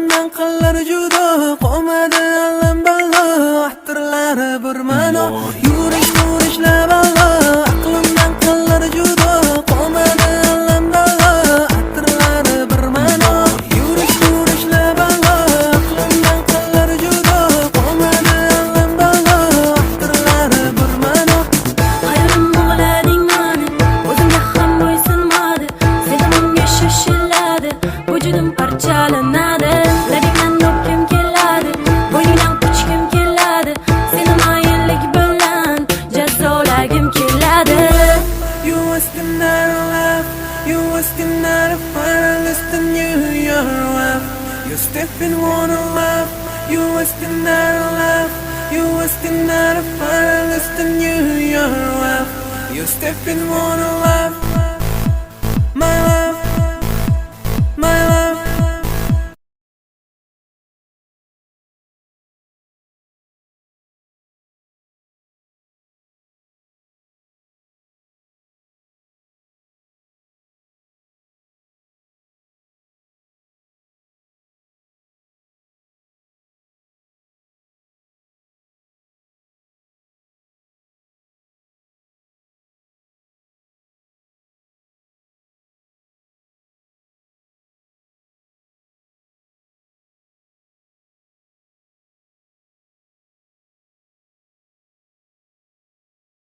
Aqlimdan qillar judo, qolmadi allam ballo, ahtirlari bir ma'no, yurishlab allo. Aqlimdan qillar judo, qolmadi allam ballo, ahtirlari bir ma'no, yurishlab allo. Aqlimdan qillar judo, qolmadi allam ballo, ahtirlari bir ma'no. Hayolim bo'g'lading mani, o'zimga ham bo'ysunmadi, sevimga shoshiladi, vujudim parchalanadi. Labingdan o'pgim keladi, bo'yningdan quchgim keladi, seni mayinlik bilan jazolagim keladi. You asking that love, you asking that finalist and you're wife. You stepping wanna love, you asking that love, you asking that finalist and you're wife. You stepping wanna love.